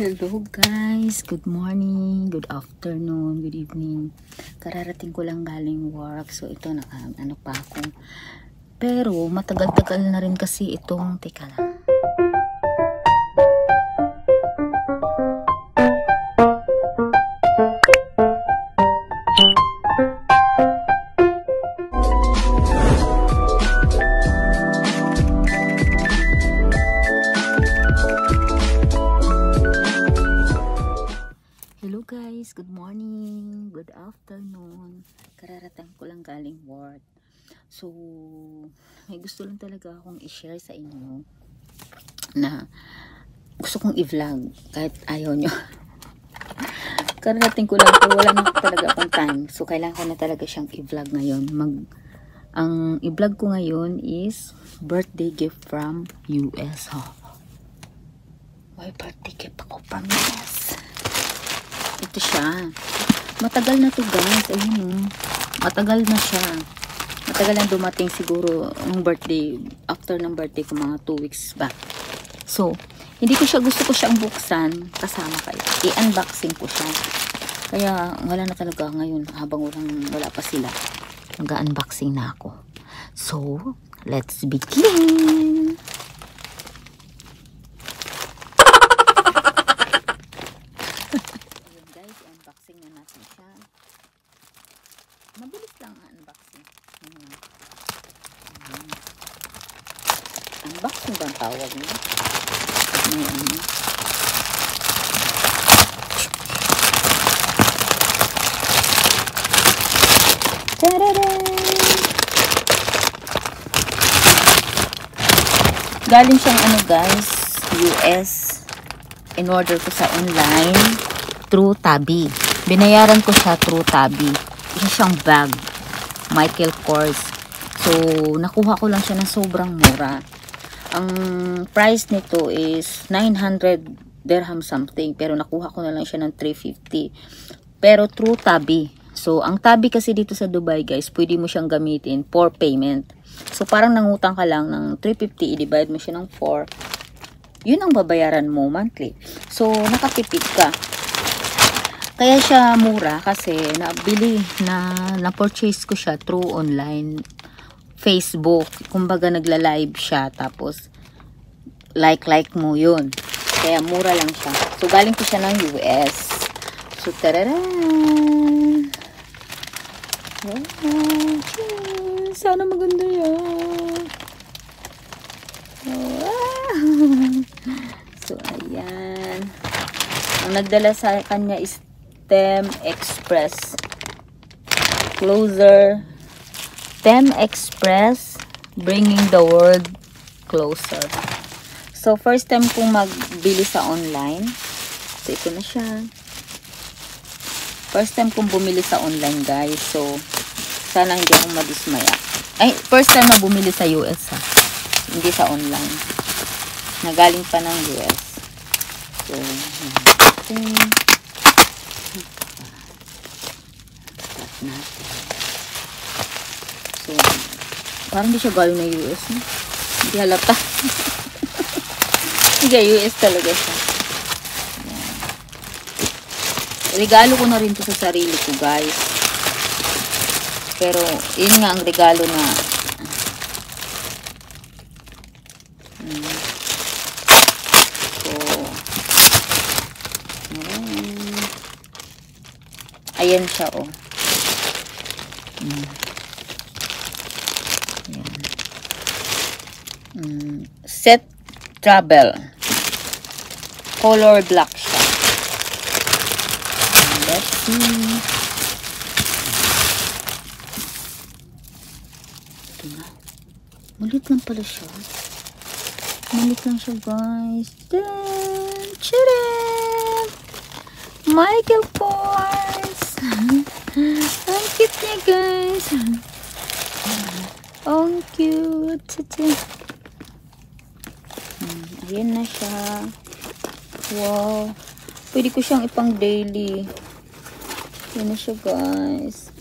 Hello guys, good morning, good afternoon, good evening. Kararating ko lang galing work, so ito ano pa ako. Pero matagal-tagal na rin kasi itong, teka lang. Hello guys, good morning, good afternoon. Kararating ko lang galing work. So, may gusto lang talaga akong i-share sa inyo na gusto kong i-vlog kahit ayaw nyo. Kararating ko lang, pero wala na talaga akong time. So, kailangan ko na talaga siyang i-vlog ngayon. Ang i-vlog ko ngayon is birthday gift from US. Oh. May birthday gift ako from US. Ito siya. Matagal na to guys. Ayun, matagal na siya. Matagal na dumating siguro ng birthday. After ng birthday ko mga 2 weeks back. So, hindi ko siya, gusto ko siyang buksan kasama kayo. I-unboxing ko siya. Kaya wala na talaga ngayon. Habang wala pa sila. Mag-unboxing na ako. So, let's begin! Unboxing na natin siya. Mabilis lang ang unboxing. Unboxing ba ang tawag niya? May ano. Tadadaan! Galing siyang ano guys, US. In order ko sa online through Tabi. Binayaran ko siya through Tabi. Isa siyang bag. Michael Kors. So, nakuha ko lang siya ng sobrang mura. Ang price nito is 900 dirham something. Pero nakuha ko na lang siya ng 350. Pero through Tabi. So, ang Tabi kasi dito sa Dubai guys, pwede mo siyang gamitin for payment. So, parang nangutang ka lang ng 350. I-divide mo siya ng 4. Yun ang babayaran mo monthly. So, nakatipid ka. Kaya siya mura kasi na-purchase ko siya through online Facebook. Kumbaga nagla-live siya tapos like mo yun. Kaya mura lang siya. So galing ko siya ng US. So tararan! Oh, sana maganda yan. So ayan. Ang nagdala sa kanya is Tem Express Closer. Tem Express bringing the world closer. So first time kong magbili sa online. So ito na siya. First time kong bumili sa online guys. So sana hindi ako madismaya. Ay, first time na bumili sa US ha. Hindi sa online. Nagaling pa ng US. So natin. So, parang di siya galing na US. No? Hindi halata. Hindi US talaga siya. Ayan. Regalo ko na rin to sa sarili ko, guys. Pero, yun nga ang regalo na ayan siya, oh. Set Travel. Color black siya. Let's see. Ito na. Malit lang pala siya. Malit lang siya, guys. Tcharam! Michael Kors. Ang cute niya guys. Ang cute. Ayan na siya. Wow. Pwede ko siyang ipang daily. Ayan na siya guys.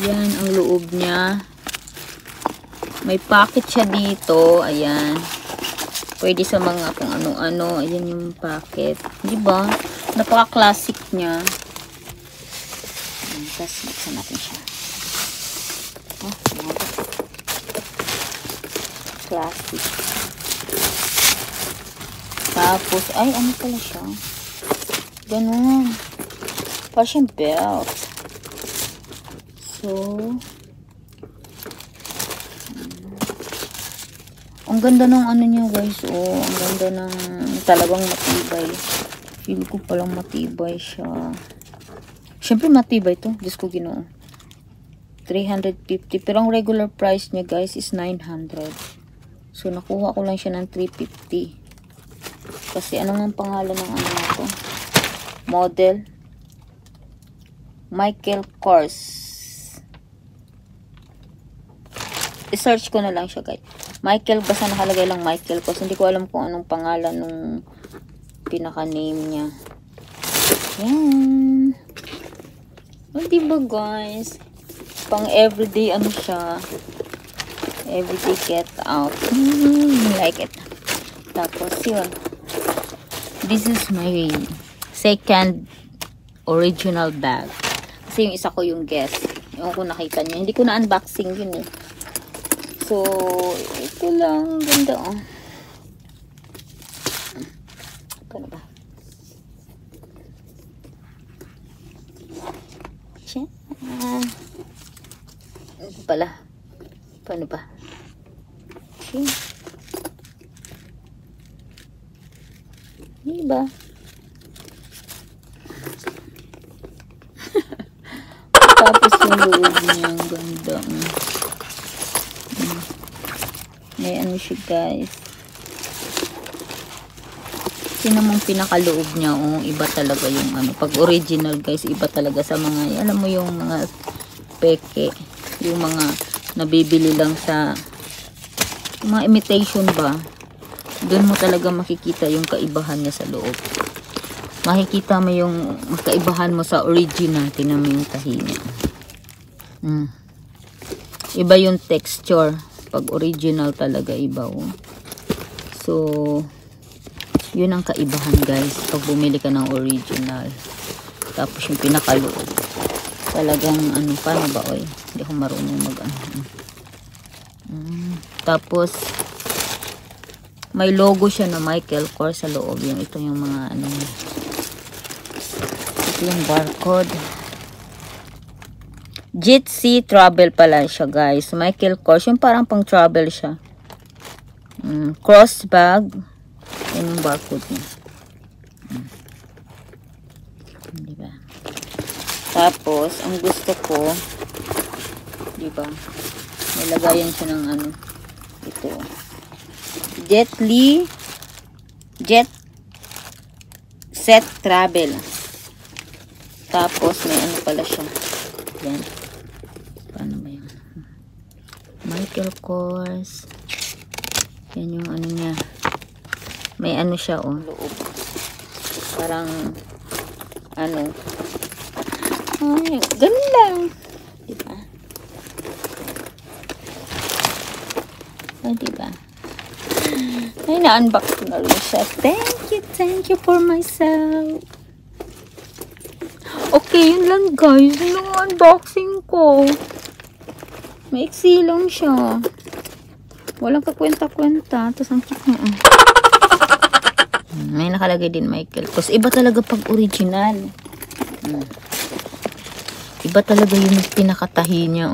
Yan ang loob niya. May pocket siya dito. Ayan. Pwede sa mga kung ano-ano. Ayan yung pocket. Diba? Napaka-classic niya. Tapos, buksan natin siya. Oh, classic. Tapos, ay, ano pala siya? Ganun. Parang belt. So, ang ganda ng ano niya guys. Oh, ang ganda ng talagang matibay. Feel ko palang matibay siya. Siyempre matibay to. Diyos ko Ginoo. 350. Pero ang regular price niya guys is 900. So, nakuha ko lang siya ng 350. Kasi ano ang pangalan ng ano na to? Model. Michael Kors. I-search ko na lang siya guys. Michael, basta nakalagay lang Michael Kors. Hindi ko alam kung anong pangalan nung pinaka-name niya. Yan. O, diba guys? Pang everyday ano siya. Everyday get out. Like it. Tapos yun. This is my second original bag. Kasi yung isa ko yung guest. Yung ko nakita niya. Hindi ko na unboxing yun eh. So, ito lang. Ganda oh. Paano ba? Siya. Ito pala. Paano ba? Okay. Diba? Tapos yung loob niya, ang ganda. May ano siya guys. Yun namang pinakaloob niya. Oh, iba talaga yung ano. Pag original guys, iba talaga sa mga, alam mo yung mga peke. Yung mga nabibili lang sa mga imitation ba. Doon mo talaga makikita yung kaibahan niya sa loob. Makikita mo yung kaibahan mo sa original. Tingnan mo yung tahi niya. Iba yung texture. Pag original talaga iba. Oh. So, yun ang kaibahan guys. Pag bumili ka ng original. Tapos yung pinakaloob. Talagang ano, paano ba? Oy, hindi ako marunong mag ano. Tapos, may logo siya na Michael Kors sa loob. Ito yung mga ano. Ito yung barcode. Jitsi Travel pala siya guys. Michael Kors. Yung parang pang travel siya. Cross bag. Yan yung barcode niya. Diba? Tapos, ang gusto ko, diba? May lagayan siya ng ano. Ito. Jet Set Travel. Tapos may ano pala siya. Yan. Paano ba yun? Michael Kors. Yan yung ano niya. May ano siya oh. Loob. Parang ano. Ay, ganun lang. Diba? Ay, diba? Ay, na-unbox ko na rin siya. Thank you for myself. Okay, yun lang guys. Yung unboxing ko. Maiksi lang siya. Walang kakwenta-kwenta. Tapos ang cute niya. May nakalagay din Michael. Tapos iba talaga pag original. Iba talaga yung pinakatahi niya.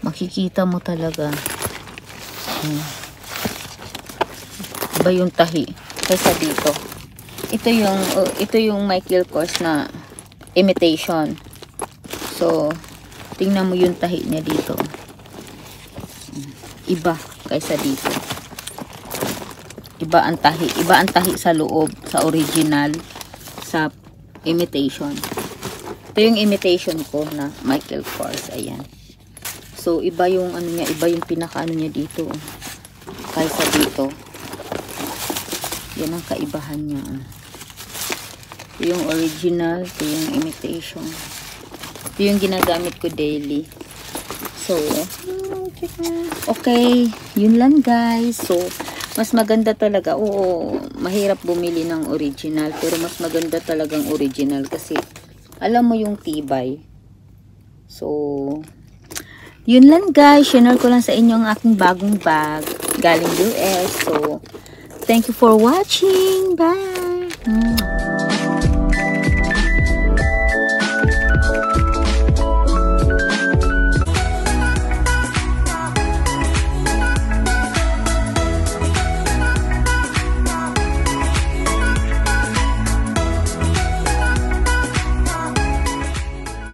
Makikita mo talaga. Iba yung tahi. Kaysa dito. Ito yung Michael Kors na imitation. So, tingnan mo yung tahi niya dito. Iba kaysa dito. Iba ang tahi sa loob, sa original, sa imitation. Ito yung imitation ko na Michael Kors. Ayan. So, iba yung ano niya, iba yung pinaka-ano niya dito. Kaysa dito. Yan ang kaibahan niya. Ito yung original, ito yung imitation. Ito yung ginagamit ko daily. So, okay, yun lang guys. So, mas maganda talaga. Oo, mahirap bumili ng original, pero mas maganda talagang original kasi alam mo yung tibay. So, yun lang guys. Share ko lang sa inyo ang aking bagong bag galing US. So, thank you for watching. Bye!